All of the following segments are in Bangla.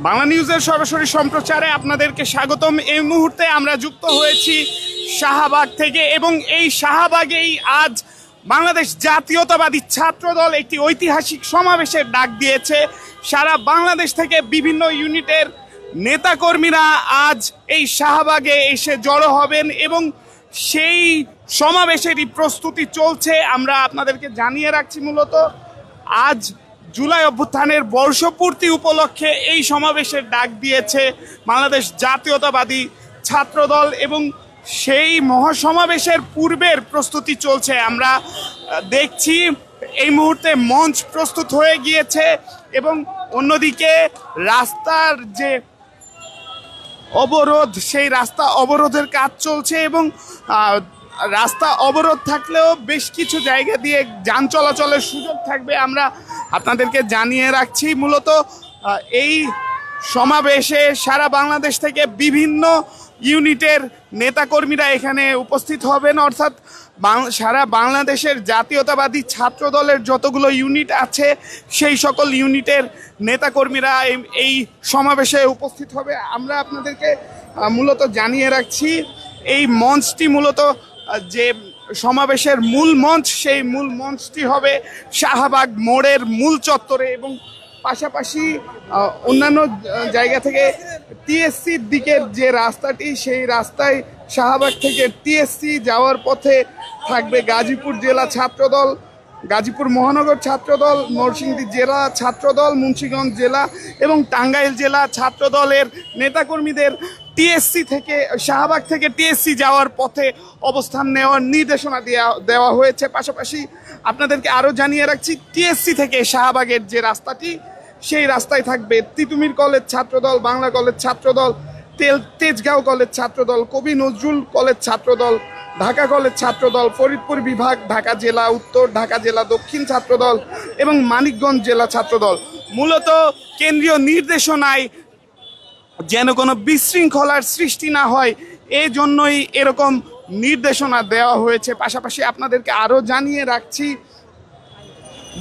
বাংলা নিউজের সরাসরি সম্প্রচারে আপনাদেরকে স্বাগতম। এই মুহূর্তে আমরা যুক্ত হয়েছি শাহবাগ থেকে এবং এই শাহবাগেই আজ বাংলাদেশ জাতীয়তাবাদী ছাত্রদল একটি ঐতিহাসিক সমাবেশের ডাক দিয়েছে। সারা বাংলাদেশ থেকে বিভিন্ন ইউনিটের নেতাকর্মীরা আজ এই শাহবাগে এসে জড়ো হবেন এবং সেই সমাবেশেরই প্রস্তুতি চলছে। আমরা আপনাদেরকে জানিয়ে রাখছি, মূলত আজ জুলাই অভ্যুত্থানের বর্ষপূর্তি উপলক্ষে এই সমাবেশের ডাক দিয়েছে বাংলাদেশ জাতীয়তাবাদী ছাত্রদল এবং সেই মহাসমাবেশের পূর্বের প্রস্তুতি চলছে। আমরা দেখছি এই মুহূর্তে মঞ্চ প্রস্তুত হয়ে গিয়েছে এবং অন্যদিকে রাস্তার যে অবরোধ, সেই রাস্তা অবরোধের কাজ চলছে এবং রাস্তা অবরোধ থাকলেও বেশ কিছু জায়গা দিয়ে যান চলাচলের সুযোগ থাকবে। আমরা আপনাদেরকে জানিয়ে রাখছি, মূলত এই সমাবেশে সারা বাংলাদেশ থেকে বিভিন্ন ইউনিটের নেতাকর্মীরা এখানে উপস্থিত হবেন, অর্থাৎ সারা বাংলাদেশের জাতীয়তাবাদী ছাত্র দলের যতগুলো ইউনিট আছে সেই সকল ইউনিটের নেতাকর্মীরা এই সমাবেশে উপস্থিত হবে। আমরা আপনাদেরকে মূলত জানিয়ে রাখছি, এই মঞ্চটি মূলত যে সমাবেশের মূল মঞ্চ, সেই মূল মঞ্চটি হবে শাহবাগ মোড়ের মূল চত্বরে এবং পাশাপাশি অন্যান্য জায়গা থেকে টিএসসির দিকের যে রাস্তাটি, সেই রাস্তায় শাহবাগ থেকে টিএসসি যাওয়ার পথে থাকবে গাজীপুর জেলা ছাত্রদল, গাজীপুর মহানগর ছাত্রদল, নরসিংদী জেলা ছাত্রদল, মুন্সিগঞ্জ জেলা এবং টাঙ্গাইল জেলা ছাত্রদলের নেতাকর্মীদের টিএসসি থেকে, শাহবাগ থেকে টিএসসি যাওয়ার পথে অবস্থান নেওয়ার নির্দেশনা দেওয়া হয়েছে। পাশাপাশি আপনাদেরকে আরও জানিয়ে রাখছি, টিএসসি থেকে শাহবাগের যে রাস্তাটি, সেই রাস্তায় থাকবে তিতুমির কলেজ ছাত্রদল, বাংলা কলেজ ছাত্রদল, তেজগাঁও কলেজ ছাত্রদল, কবি নজরুল কলেজ ছাত্রদল, ঢাকা কলেজ ছাত্রদল, ফরিদপুর বিভাগ, ঢাকা জেলা উত্তর, ঢাকা জেলা দক্ষিণ ছাত্রদল এবং মানিকগঞ্জ জেলা ছাত্রদল। মূলত কেন্দ্রীয় নির্দেশনায় যেন কোনো বিশৃঙ্খলার সৃষ্টি না হয়, এই জন্যই এরকম নির্দেশনা দেওয়া হয়েছে। পাশাপাশি আপনাদেরকে আরও জানিয়ে রাখছি,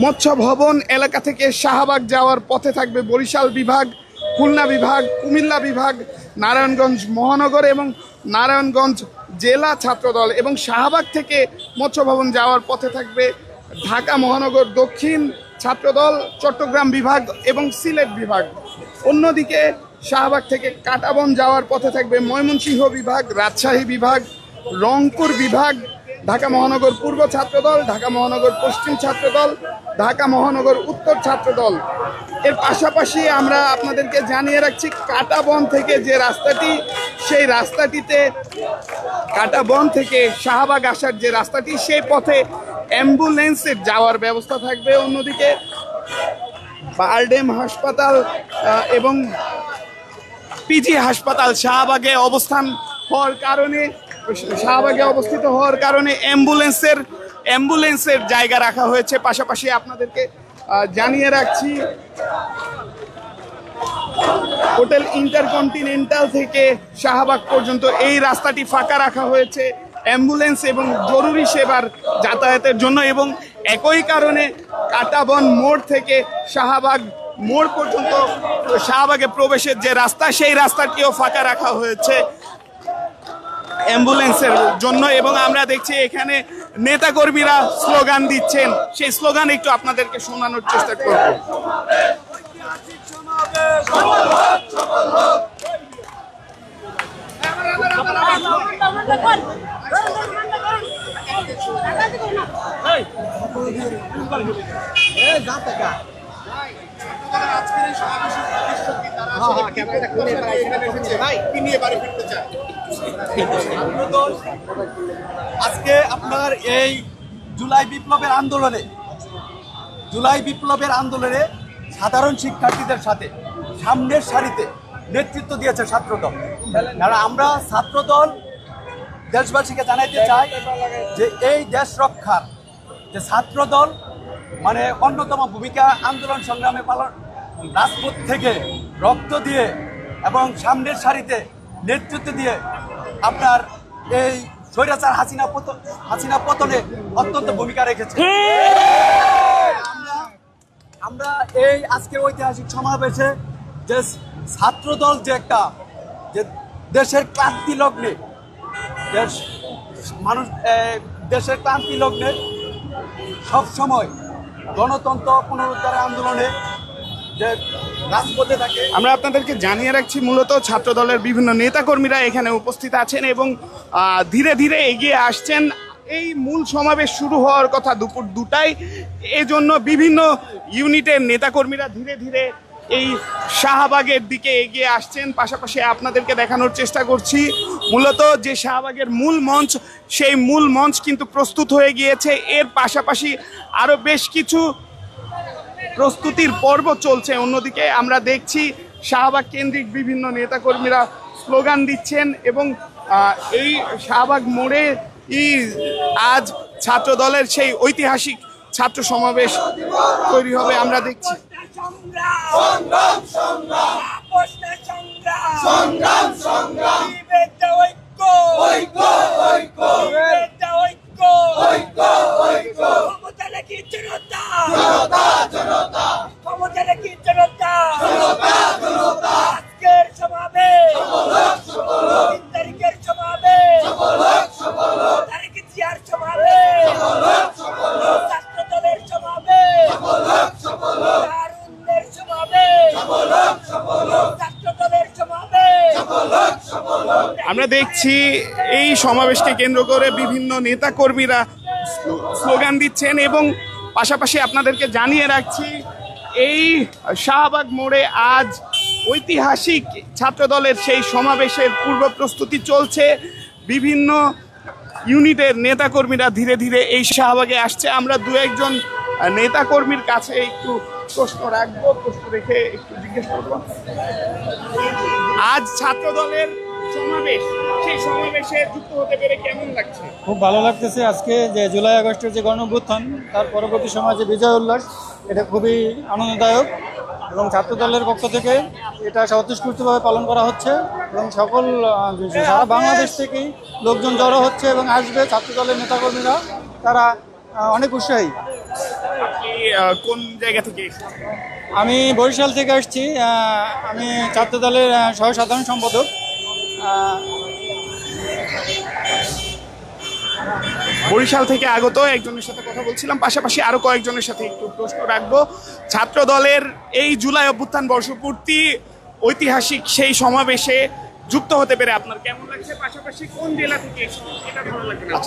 মৎস্য ভবন এলাকা থেকে শাহবাগ যাওয়ার পথে থাকবে বরিশাল বিভাগ, খুলনা বিভাগ, কুমিল্লা বিভাগ, নারায়ণগঞ্জ মহানগর এবং নারায়ণগঞ্জ জেলা ছাত্রদল এবং শাহবাগ থেকে মৎস্য ভবন যাওয়ার পথে থাকবে ঢাকা মহানগর দক্ষিণ ছাত্রদল, চট্টগ্রাম বিভাগ এবং সিলেট বিভাগ। অন্যদিকে শাহবাগ থেকে কাঁটাবন যাওয়ার পথে থাকবে ময়মনসিংহ বিভাগ, রাজশাহী বিভাগ, রংপুর বিভাগ, ঢাকা মহানগর পূর্ব ছাত্রদল, ঢাকা মহানগর পশ্চিম ছাত্রদল, ঢাকা মহানগর উত্তর ছাত্রদল। এর পাশাপাশি আমরা আপনাদেরকে জানিয়ে রাখছি, কাঁটাবন থেকে যে রাস্তাটি, সেই রাস্তাটিতে কাঁটাবন থেকে শাহবাগ আসার যে রাস্তাটি, সেই পথে অ্যাম্বুলেন্সের যাওয়ার ব্যবস্থা থাকবে। অন্যদিকে বারডেম হাসপাতাল এবং পিজি হাসপাতাল শাহবাগে অবস্থিত হওয়ার কারণে অ্যাম্বুলেন্সের জায়গা রাখা হয়েছে। পাশাপাশি আপনাদেরকে জানিয়ে রাখছি, হোটেল ইন্টারকন্টিনেন্টাল থেকে শাহবাগ পর্যন্ত এই রাস্তাটি ফাঁকা রাখা হয়েছে অ্যাম্বুলেন্স এবং জরুরি সেবার যাতায়াতের জন্য এবং একই কারণে কাঁটাবন মোড় থেকে শাহবাগ মোড় পর্যন্ত শাহবাগে প্রবেশের যে রাস্তা, সেই রাস্তাটিও ফাঁকা রাখা হয়েছে অ্যাম্বুলেন্সের জন্য। এবং আমরা দেখছি এখানে নেতাকর্মীরা স্লোগান দিচ্ছেন, সেই স্লোগান একটু আপনাদেরকে শোনানোর চেষ্টা করব। আজকে আপনার এই জুলাই বিপ্লবের আন্দোলনে সাধারণ শিক্ষার্থীদের সাথে সামনের সারিতে নেতৃত্ব দিয়েছে ছাত্রদল। কারণ আমরা ছাত্রদল দেশবাসীকে জানাইতে চাই যে এই দেশ রক্ষার যে ছাত্রদল মানে অন্যতম ভূমিকা আন্দোলন সংগ্রামে পালন, রাজপথ থেকে রক্ত দিয়ে এবং সামনের সারিতে নেতৃত্ব দিয়ে আপনার এই স্বৈরাচার হাসিনা পতনে অত্যন্ত ভূমিকা রেখেছে। আমরা এই আজকের ঐতিহাসিক সমাবেশে যে ছাত্রদল যে একটা যে দেশের ক্লান্তি লগ্নে দেশ মানুষ দেশের ক্লান্তি লগ্নে সবসময় গণতন্ত্র পুনরুদ্ধারের আন্দোলনে যে রাজপথে থাকে। আমরা আপনাদেরকে জানিয়ে রাখছি মূলত ছাত্র দলের বিভিন্ন নেতাকর্মীরা এখানে উপস্থিত আছেন এবং ধীরে ধীরে এগিয়ে আসছেন। এই মূল সমাবেশ শুরু হওয়ার কথা দুপুর 2টায়, এজন্য বিভিন্ন ইউনিটের নেতাকর্মীরা ধীরে ধীরে এই শাহবাগের দিকে এগিয়ে আসছেন। পাশাপাশি আপনাদেরকে দেখানোর চেষ্টা করছি মূলত যে শাহবাগের মূল মঞ্চ, সেই মূল মঞ্চ কিন্তু প্রস্তুত হয়ে গিয়েছে। এর পাশাপাশি আরও বেশ কিছু প্রস্তুতির পর্ব চলছে। অন্যদিকে আমরা দেখছি শাহবাগ কেন্দ্রিক বিভিন্ন নেতাকর্মীরা স্লোগান দিচ্ছেন এবং এই শাহবাগ মোড়ে আজ ছাত্র দলের সেই ঐতিহাসিক ছাত্র সমাবেশ তৈরি হবে আমরা দেখছি। আমরা দেখছি এই সমাবেশকে কেন্দ্র করে বিভিন্ন নেতাকর্মীরা স্লোগান দিচ্ছেন এবং পাশাপাশি আপনাদেরকে জানিয়ে রাখছি এই শাহবাগ মোড়ে আজ ঐতিহাসিক ছাত্রদলের সেই সমাবেশের পূর্ব প্রস্তুতি চলছে। বিভিন্ন ইউনিটের নেতাকর্মীরা ধীরে ধীরে এই শাহবাগে আসছে। আমরা দু একজন নেতাকর্মীর কাছে একটু প্রশ্ন রাখবো, প্রশ্ন রেখে একটু জিজ্ঞেস করবো। আজ ছাত্রদলের সমাবেশ, সেই সমাবেশে যুক্ত হতে পেরে কেমন লাগছে? খুব ভালো লাগতেছে। আজকে যে জুলাই আগস্টের যে গণঅভ্যুত্থান, তার পরবর্তী সময় যে বিজয় উল্লাস, এটা খুবই আনন্দদায়ক এবং ছাত্রদলের পক্ষ থেকে এটা স্বতঃস্ফূর্তভাবে পালন করা হচ্ছে এবং সকল সারা বাংলাদেশ থেকেই লোকজন জড়ো হচ্ছে এবং আসবে। ছাত্রদলের নেতাকর্মীরা তারা অনেক উৎসাহী। কোন জায়গা থেকে? আমি বরিশাল থেকে আসছি। আমি ছাত্রদলের সহ সাধারণ সম্পাদক। বরিশাল থেকে আগত একজনের সাথে কথা বলছিলাম, পাশাপাশি আরো কয়েকজনের সাথে একটু প্রশ্ন রাখবো। ছাত্র দলের এই জুলাই অভ্যুত্থান বর্ষপূর্তি ঐতিহাসিক সেই সমাবেশে যুক্ত হতে পেরে আপনার কেমন লাগছে? পাশাপাশি কোন জেলা থেকে এসেছেন এটা ভালো লাগবে না?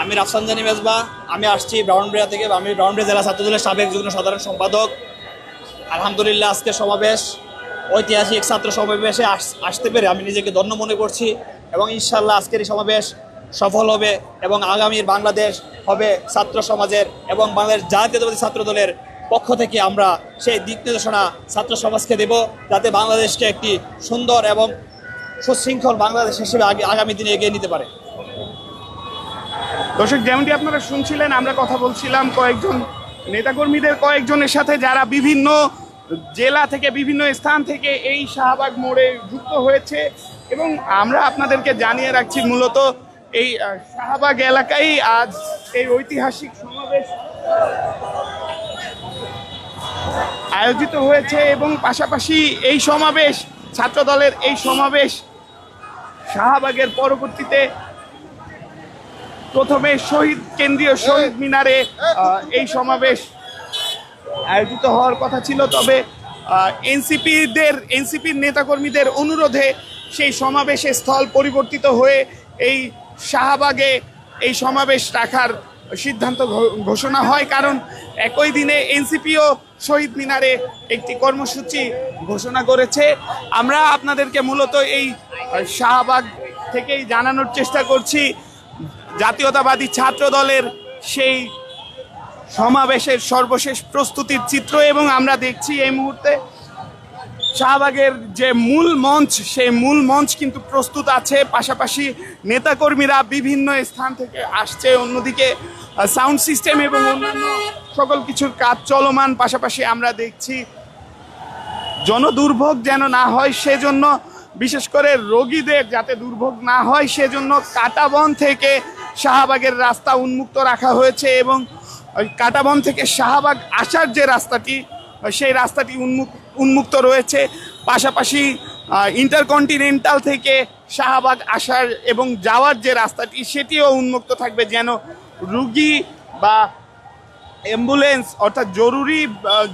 আমি রাফসানজানি মেজবা, আমি আসছি ব্রাউনবাড়িয়া থেকে। আমি ব্রাউনবাড়িয়া জেলা ছাত্রদলের সাবেক যুগ্ম সাধারণ সম্পাদক। আলহামদুলিল্লাহ আজকে সমাবেশ, ঐতিহাসিক ছাত্র সমাবেশে আসতে পেরে আমি নিজেকে ধন্য মনে করছি এবং ইনশাল্লাহ আজকের এই সমাবেশ সফল হবে এবং আগামীর বাংলাদেশ হবে ছাত্র সমাজের এবং বাংলাদেশ জাতীয়তাবাদী ছাত্র দলের পক্ষ থেকে আমরা সেই দিক নির্দেশনা ছাত্র সমাজকে দেব, যাতে বাংলাদেশকে একটি সুন্দর এবং সুশৃঙ্খল বাংলাদেশ হিসেবে আগামী দিনে এগিয়ে নিতে পারে। দর্শক, যেমনটি আপনারা শুনছিলেন, আমরা কথা বলছিলাম কয়েকজন নেতাকর্মীদের কয়েকজনের সাথে যারা বিভিন্ন জেলা থেকে বিভিন্ন স্থান থেকে এই শাহবাগ মোড়ে যুক্ত হয়েছে এবং আমরা আপনাদেরকে জানিয়ে রাখছি মূলত এই শাহবাগ এলাকায় আজ এই ঐতিহাসিক সমাবেশ আয়োজিত হয়েছে এবং পাশাপাশি এই সমাবেশ ছাত্রদলের এই সমাবেশ শাহবাগের পরবর্তীতে প্রথমে কেন্দ্রীয় শহীদ মিনারে এই সমাবেশ আয়োজিত হওয়ার কথা ছিল, তবে এনসিপির নেতাকর্মীদের অনুরোধে সেই সমাবেশের স্থল পরিবর্তিত হয়ে এই শাহবাগে এই সমাবেশ রাখার সিদ্ধান্ত ঘোষণা হয়। কারণ একই দিনে এনসিপিও শহীদ মিনারে একটি কর্মসূচি ঘোষণা করেছে। আমরা আপনাদেরকে মূলত এই শাহবাগ থেকেই জানানোর চেষ্টা করছি জাতীয়তাবাদী ছাত্র দলের সেই সমাবেশের সর্বশেষ প্রস্তুতির চিত্র এবং আমরা দেখছি এই মুহূর্তে শাহবাগের যে মূল মঞ্চ, সেই মূল মঞ্চ কিন্তু প্রস্তুত আছে। পাশাপাশি নেতাকর্মীরা বিভিন্ন স্থান থেকে আসছে, অন্যদিকে সাউন্ড সিস্টেম এবং অন্যান্য সকল কিছুর কাজ চলমান। পাশাপাশি আমরা দেখছি জনদুর্ভোগ যেন না হয় সেজন্য, বিশেষ করে রোগীদের যাতে দুর্ভোগ না হয় সেজন্য কাঁটাবন থেকে শাহবাগের রাস্তা উন্মুক্ত রাখা হয়েছে এবং ওই কাঁটাবন থেকে শাহবাগ আসার যে রাস্তাটি, সেই রাস্তাটি উন্মুক্ত উন্মুক্ত রয়েছে, পাশাপাশি ইন্টারকন্টিনেন্টাল থেকে শাহবাগ আসার এবং যাওয়ার যে রাস্তাটি সেটিও উন্মুক্ত থাকবে, যেন রুগী বা অ্যাম্বুলেন্স অর্থাৎ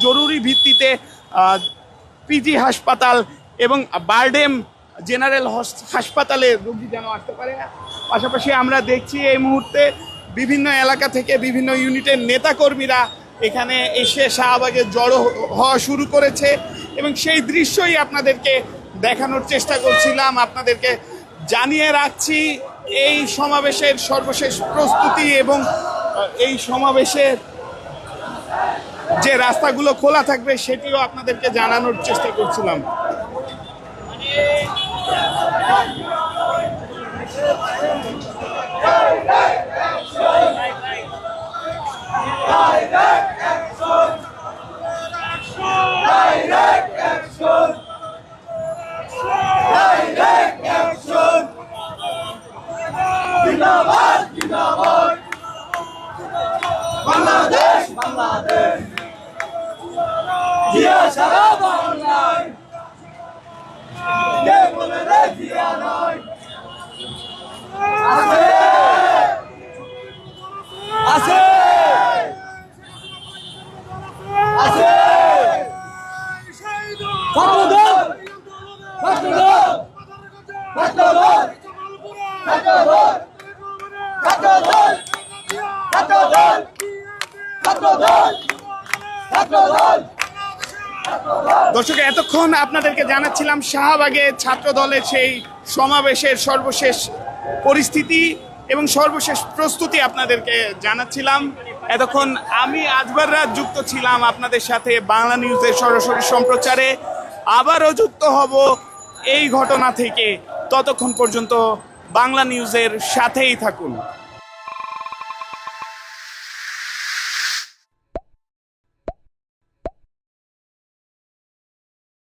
জরুরি ভিত্তিতে পিজি হাসপাতাল এবং বারডেম জেনারেল হাসপাতালে রোগী যেন আসতে পারে। পাশাপাশি আমরা দেখছি এই মুহূর্তে বিভিন্ন এলাকা থেকে বিভিন্ন ইউনিটের নেতাকর্মীরা এখানে এসে শাহবাগে জড়ো হওয়া শুরু করেছে এবং সেই দৃশ্যই আপনাদেরকে দেখানোর চেষ্টা করছিলাম। আপনাদেরকে জানিয়ে রাখছি এই সমাবেশের সর্বশেষ প্রস্তুতি এবং এই সমাবেশের যে রাস্তাগুলো খোলা থাকবে সেটিও আপনাদেরকে জানানোর চেষ্টা করছিলাম। বাংলাদেশ বাংলাদেশ জিয়া সারা বাংলায় কে বলে রে জিয়া নয় আছে আছে আছে ছাত্রদল ছাত্রদল ছাত্রদল ছাত্রদল ছাত্রদল ছাত্রদল ছাত্রদল ছাত্রদল। দর্শক, এতক্ষণ আপনাদেরকে জানাচ্ছিলাম শাহবাগে ছাত্র দলের সেই সমাবেশের সর্বশেষ পরিস্থিতি এবং সর্বশেষ প্রস্তুতি আপনাদেরকে জানাচ্ছিলাম। এতক্ষণ আমি আজবার রাত যুক্ত ছিলাম আপনাদের সাথে বাংলা নিউজের সরাসরি সম্প্রচারে। আবারও যুক্ত হব এই ঘটনা থেকে। ততক্ষণ পর্যন্ত বাংলা নিউজের সাথেই থাকুন।